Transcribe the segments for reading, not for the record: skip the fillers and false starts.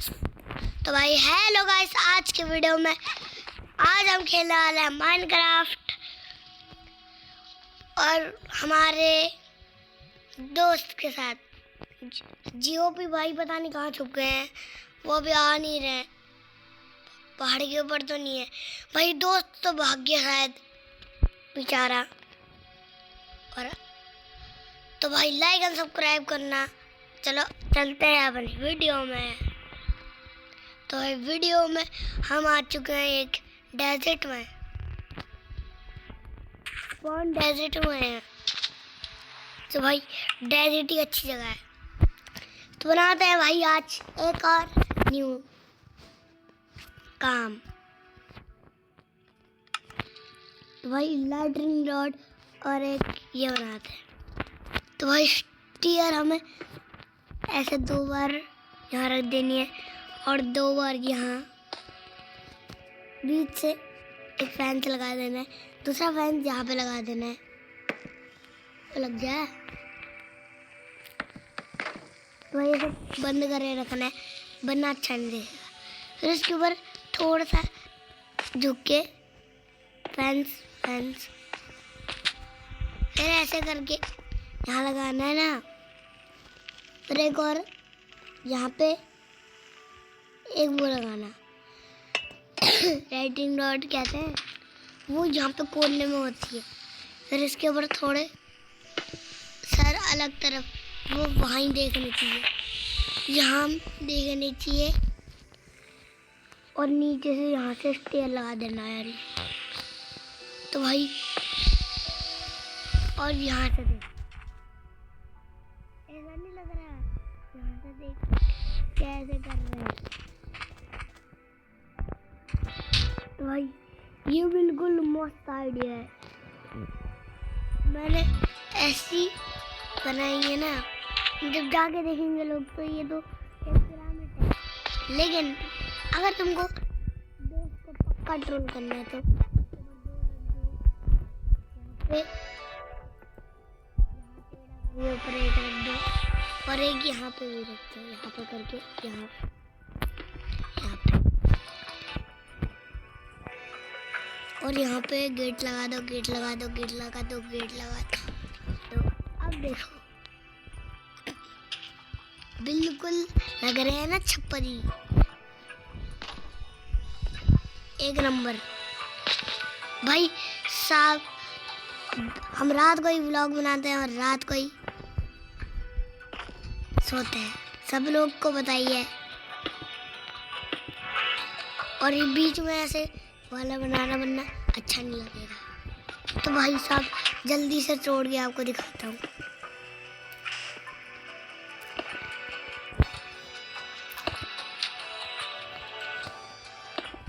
तो भाई hello guys, आज के वीडियो में आज हम खेलने वाले हैं माइनक्राफ्ट। और हमारे दोस्त के साथ जीओपी भाई पता नहीं कहाँ छुप गए हैं, वो भी आ नहीं रहे। पहाड़ के ऊपर तो नहीं है भाई, दोस्त तो भाग गया शायद बेचारा। और तो भाई लाइक एंड सब्सक्राइब करना। चलो चलते हैं अपनी वीडियो में। तो वीडियो में हम आ चुके हैं एक डेजर्ट में। कौन डेजर्ट में है? तो भाई डेजर्ट ही अच्छी जगह है, तो बनाते हैं भाई आज एक और न्यू काम। तो भाई लाइटनिंग रॉड और एक ये बनाते हैं। तो भाई स्टीयर हमें ऐसे 2 बार यहाँ रख देनी है और 2 बार यहाँ बीच से एक फैन से लगा देना है, दूसरा फैन यहाँ पे लगा देना है। तो लग जाए तो भाई ऐसे बंद करके रखना है, वरना अच्छा नहीं दिखेगा। फिर इसके ऊपर थोड़ा सा झुक के फैंस फिर ऐसे करके यहाँ लगाना है ना। फिर एक और यहाँ पे एक वो लगाना राइटिंग रॉड कहते हैं, वो यहाँ पे कोने में होती है। फिर इसके ऊपर थोड़े सर अलग तरफ, वो वहीं देखनी चाहिए, यहाँ देखनी चाहिए। और नीचे से यहाँ से स्टेयर लगा देना है यार। तो भाई और यहाँ से देख, ऐसा नहीं लग रहा है? यहाँ से देख कैसे कर रहे हैं। तो भाई ये बिल्कुल मस्त आइडिया है, मैंने ऐसी बनाई है ना। जब जाके देखेंगे लोग तो ये तो एक पिरामिड है। लेकिन अगर तुमको दोस्त को पक्का ट्रोल करना है तो ये ऊपर एक रख दो और एक यहाँ पे भी रख दो, यहाँ पे करके यहाँ पे और यहाँ पे गेट लगा दो। तो अब देखो बिल्कुल लग रहे हैं ना छप्परी, एक नंबर। भाई साहब हम रात को ही व्लॉग बनाते हैं और रात को ही सोते हैं, सब लोग को बताइए। और ये बीच में ऐसे वाला बनाना वरना अच्छा नहीं लगेगा। तो भाई साहब जल्दी से तोड़ के आपको दिखाता हूँ।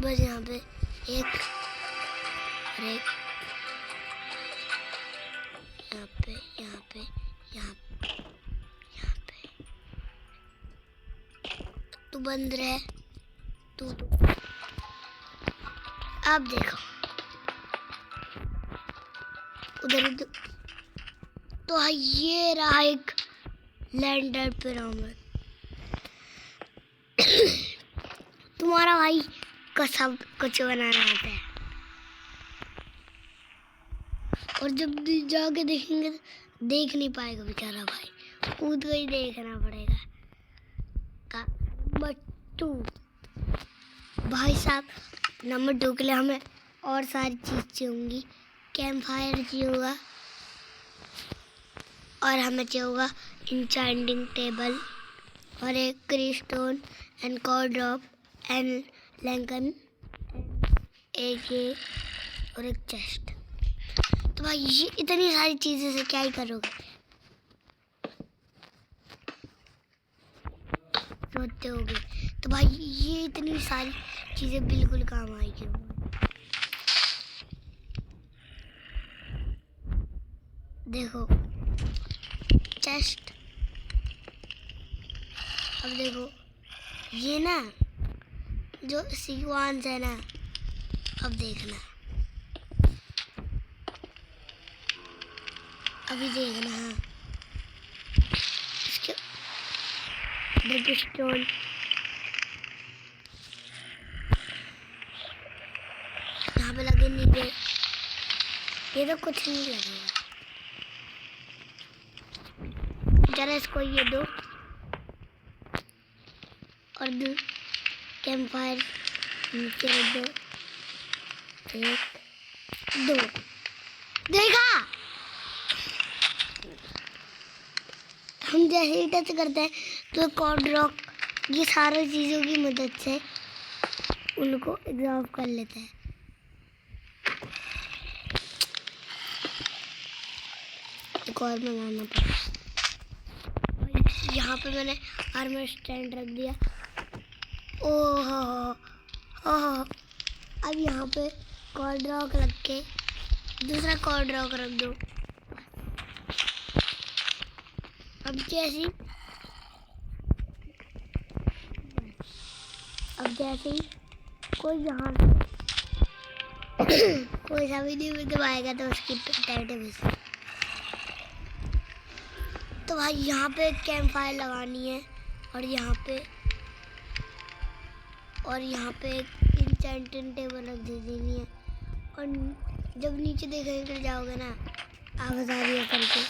बस यहाँ पे एक और एक, यहाँ पे तू बंद रहे तू। अब देखो उधर तो है, ये रहा एक लैंडर पिरामिड। तुम्हारा भाई का सब कुछ बनाना आता है, और जब भी जाके देखेंगे तो देख नहीं पाएगा बेचारा भाई, खुद को ही देखना पड़ेगा। का नंबर 2 भाई साहब, नंबर 2 के लिए हमें और सारी चीज़ चाहिए। कैंप फायर चाहिए और हमें चाहिए इंचेंटिंग टेबल और एक क्रीस्टोन एंड कॉर ड्रॉप एंड लैंकन एक और एक चेस्ट। तो भाई ये इतनी सारी चीज़ें से क्या ही करोगे, सोचते होगे। तो भाई ये इतनी सारी चीज़ें बिल्कुल काम आएगी। देखो चेस्ट, अब देखो ये ना जो सीक्वेंस है ना, अब देखना, अभी देखना। हाँ इसके स्टोन यहाँ पे लगे नीचे, ये तो कुछ नहीं लगेगा। जरा इसको ये दो और दो कैंप फायर नीचे रख दो। 1 2 देखा, हम जैसे ही टच करते हैं तो कॉर्ड रॉक ये सारी चीज़ों की मदद से उनको एग्जॉर्ब कर लेते हैं। एक और बनाना पड़ा। यहाँ पे मैंने आर्मर स्टैंड रख दिया। ओह अब यहाँ पे कॉर्ड रॉक रख के दूसरा कॉर्ड रॉक रख दो। अब जैसे ही कोई यहाँ कोई सा वीडियो में दबाएगा तो उसकी टाइटल। तो भाई यहाँ पे कैंप फायर लगानी है और यहाँ पे इंचेंटिंग टेबल रख देनी है। और जब नीचे देखने के जाओगे ना आवाज आ रही है करके,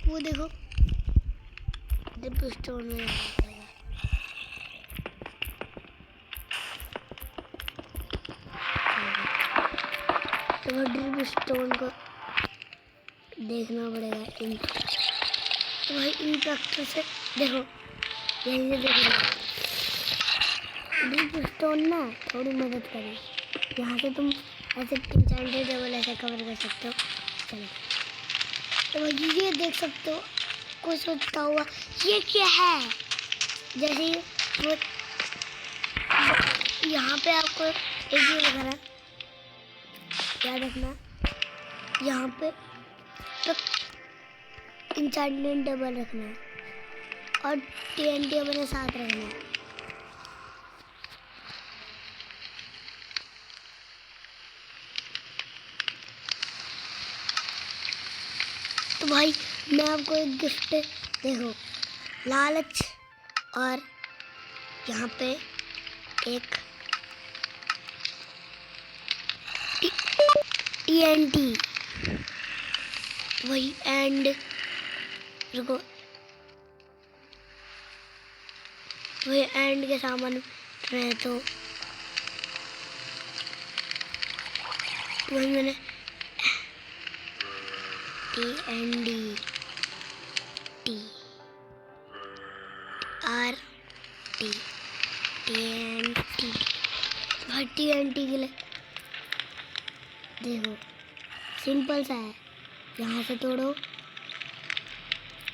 वो देखो ड्रिप स्टोन में तो वो ड्रिप स्टोन को देखना पड़ेगा। तो भाई इंट्रैक्टर से देखो, यहीं से देखो ड्रिप स्टोन ना थोड़ी मदद करे। यहाँ से तुम ऐसे इंचेंटेड टेबल ऐसे कवर कर सकते हो। चलो तो भाई ये देख सकते हो, कोई सोचता हुआ ये क्या है। जैसे वो यहाँ पे आपको एक चीज लगा रहा, याद रखना यहाँ पे तो इंचेंटिंग टेबल रखना है और TNT अपने साथ रखना है। तो भाई मैं आपको एक गिफ्ट देखो, लालच और यहाँ पे एक TNT वही एंड रुको, वही एंड के सामान रहे तो वही मैंने TNT TNT भाई TNT के लिए देखो सिंपल सा है। यहाँ से तोड़ो,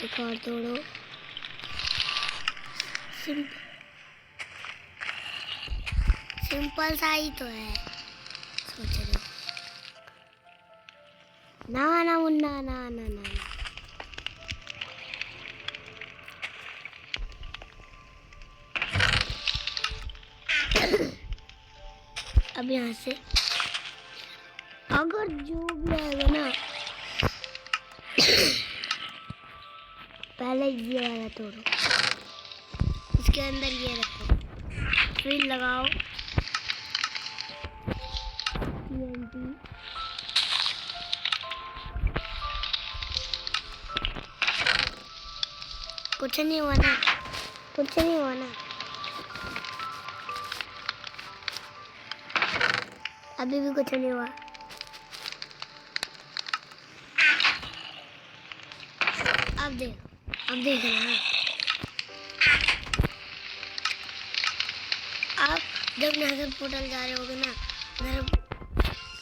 एक और तोड़ो, सिंपल सा ही तो है। सोच रहे ना मुन्ना ना। अब यहाँ से अगर जो भी आएगा ना पहले ये वाला तोड़ो, इसके अंदर ये रखो, फिर लगाओ TNT। कुछ नहीं हुआ ना, कुछ नहीं हुआ ना, अभी भी कुछ नहीं हुआ। अब देख रहे हैं आप जब नेदर पोर्टल जा रहे होगे ना,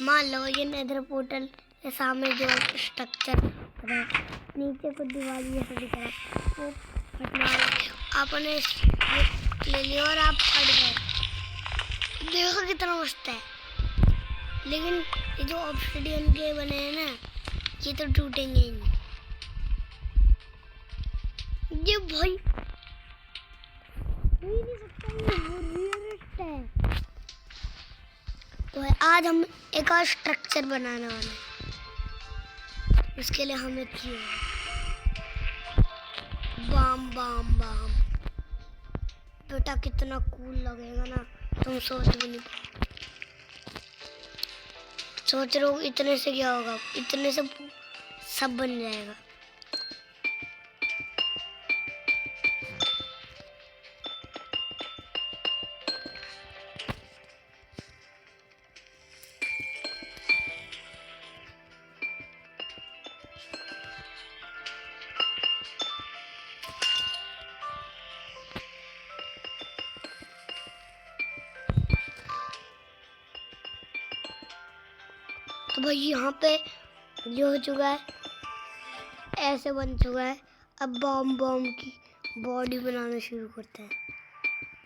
मान लो ये नेदर पोर्टल के सामने जो स्ट्रक्चर नीचे को दीवार जैसा दिख रहा है वो फटना आपने ले लिया और आप फट गए। देखो कितना मस्त है। लेकिन ये जो ऑब्सिडियन के बने हैं ना ये तो टूटेंगे ही नहीं। ये भाई हो ही नहीं सकता, ये वो रियलिस्ट है। तो आज हम एक और स्ट्रक्चर बनाने वाले हैं। उसके लिए हमें चाहिए बाम बेटा कितना कूल लगेगा ना, तुम सोच भी नहीं सोच रहे हो इतने से क्या होगा, इतने से सब बन जाएगा। तो भाई यहाँ पे ये हो चुका है, ऐसे बन चुका है। अब बॉम्ब बॉम्ब की बॉडी बनाना शुरू करते हैं।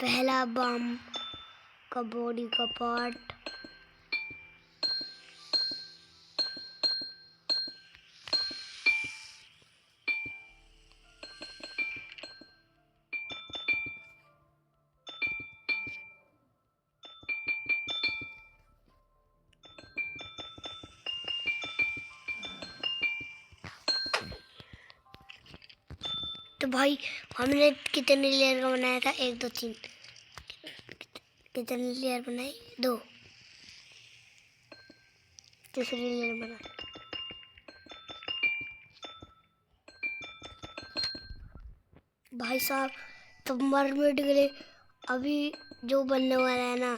पहला बॉम्ब का बॉडी का पार्ट, तो भाई हमने कितने लेयर का बनाया था, 1 2 3, कितने लेयर बनाए, 2, तीसरी लेयर बना। भाई साहब तो मरमेड के लिए अभी जो बनने वाला है ना,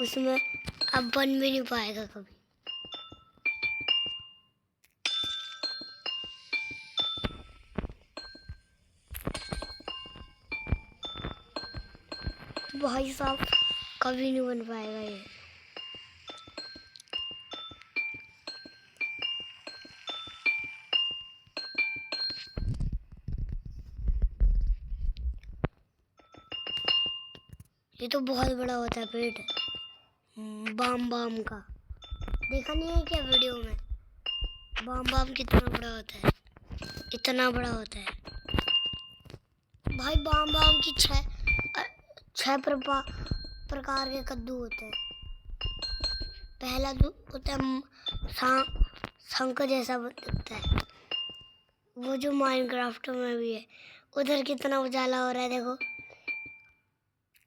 उसमें अब बन भी नहीं पाएगा कभी। भाई साहब कभी नहीं बन पाएगा ये। ये तो बहुत बड़ा होता है पेट बाम बाम का, देखा नहीं है क्या वीडियो में? बाम बाम कितना बड़ा होता है, इतना बड़ा होता है भाई। बाम बाम की 6 प्रकार के कद्दू होते हैं। पहला होता है शंख जैसा दिखता है, वो जो माइनक्राफ्ट में भी है। उधर कितना उजाला हो रहा है देखो।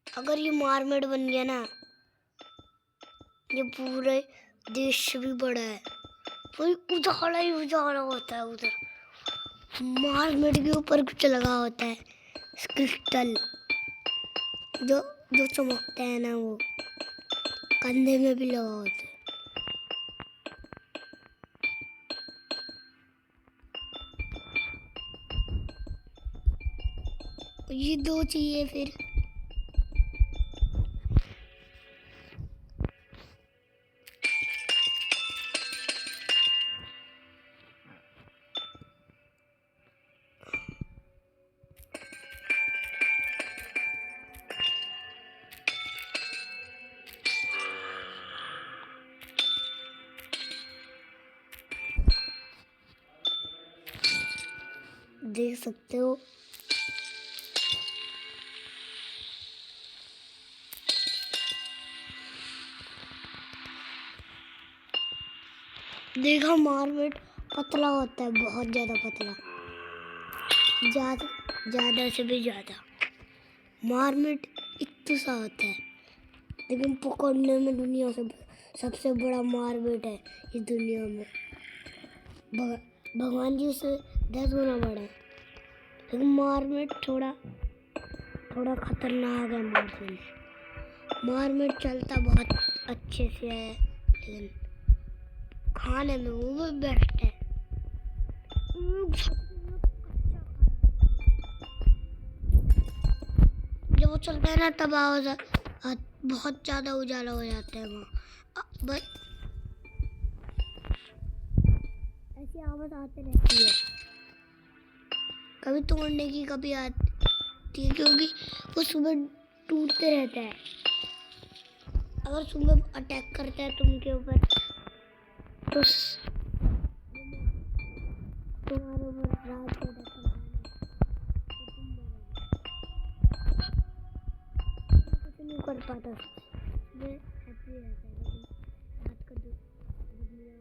अगर ये मार्मेड बन गया ना, ये पूरे देश से भी बड़ा है। पूरी उजाला ही उजाला होता है उधर। मार्मेड के ऊपर कुछ लगा होता है क्रिस्टल, जो जो चमकता है ना, वो कंधे में भी लगा होता है। ये 2 चाहिए फिर। देख सकते हो देखा, मार्मेड पतला होता है, बहुत ज्यादा पतला, ज्यादा से भी ज्यादा। मार्मेड इतना सा होता है, लेकिन पकड़ने में दुनिया से सबसे बड़ा मार्मेड है इस दुनिया में। भगवान जी से 10 गुना बड़ा है, लेकिन मार्मेड थोड़ा खतरनाक है। मार्मेड चलता बहुत अच्छे से है, लेकिन खाने में वो बेस्ट है। जब वो चलता है ना, तब आवाज बहुत ज्यादा उजाला हो जाता है वहाँ। बस ऐसी आवाज आती रहती है, कभी तोड़ने की कभी आती है, क्योंकि वो सुबह टूटते रहता है। अगर सुबह अटैक करता है तुमके ऊपर, तो तुम्हारे ऊपर रात को कुछ नहीं कर पाता। हैप्पी रहता है, लेकिन रात का दुनिया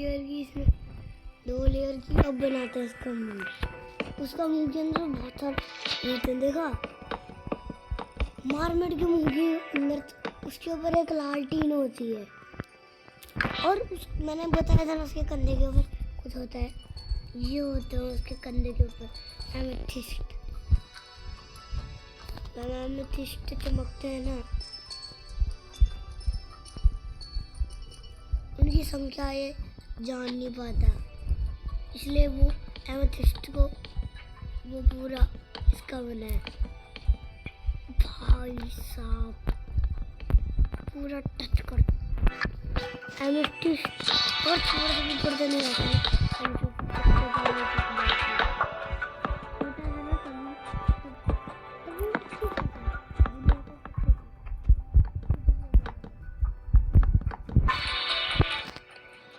लेयर की, इसमें 2 लेयर की। अब बनाते हैं इसका मुंह। उसका मुंह के अंदर बहुत सारे रहते हैं, देखा? मारमेड के मुंह के अंदर उसके ऊपर एक लाल टीन होती है, और मैंने बताया था ना उसके कंधे के ऊपर कुछ होता है, ये होता है उसके कंधे के ऊपर एमेथिस्ट। एमेथिस्ट चमकते हैं ना, उनकी संख्या ये जान नहीं पाता, इसलिए वो एमेथिस्ट को वो पूरा इसका बना है। भाई साहब पूरा टच कर एमेथिस्ट, और थोड़ा सा भी पर्दा नहीं आता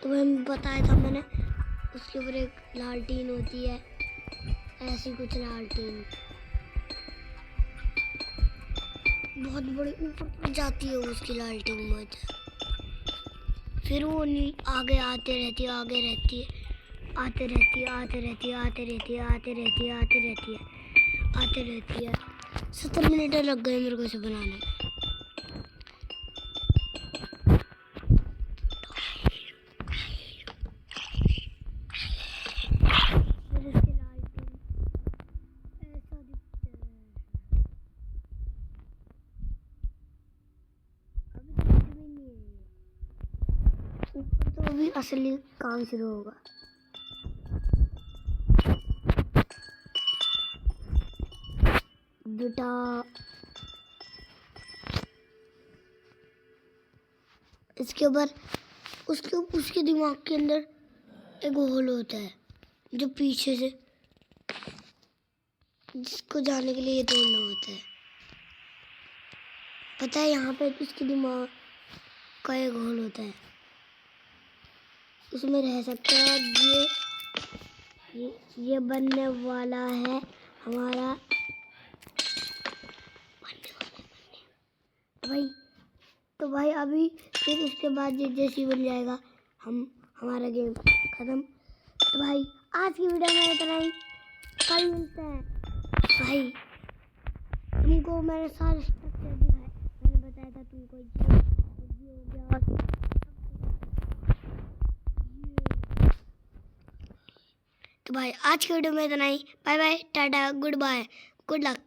तो मैं बताया था मैंने, उसके ऊपर एक लालटीन होती है, ऐसी कुछ लालटीन बहुत बड़ी ऊपर जाती है उसकी लालटीन बहुत, फिर वो आगे आते रहती है, आगे रहती है, आते रहती है, आते रहती है, आते रहती है, आते रहती है, आते रहती है, आते रहती है। 70 मिनट लग गए मेरे को इसे बनाने में। ऊपर तो अभी असली काम शुरू होगा। बेटा इसके ऊपर उसके दिमाग के अंदर एक होल होता है जो पीछे से, जिसको जाने के लिए तोड़ना होता है। पता है यहाँ पे उसके दिमाग का एक होल होता है, उसमें रह सकता है। ये बनने वाला है हमारा भाई। तो भाई अभी फिर उसके बाद जैसे बन जाएगा हमारा गेम खत्म। तो भाई आज की वीडियो में इतना ही, कल मिलते हैं। भाई तुमको मैंने सारे स्ट्रक्चर दिखाए, मैंने बताया था तुमको ये हो गया। तो भाई आज की वीडियो में इतना ही। Bye bye, tata, goodbye, good luck.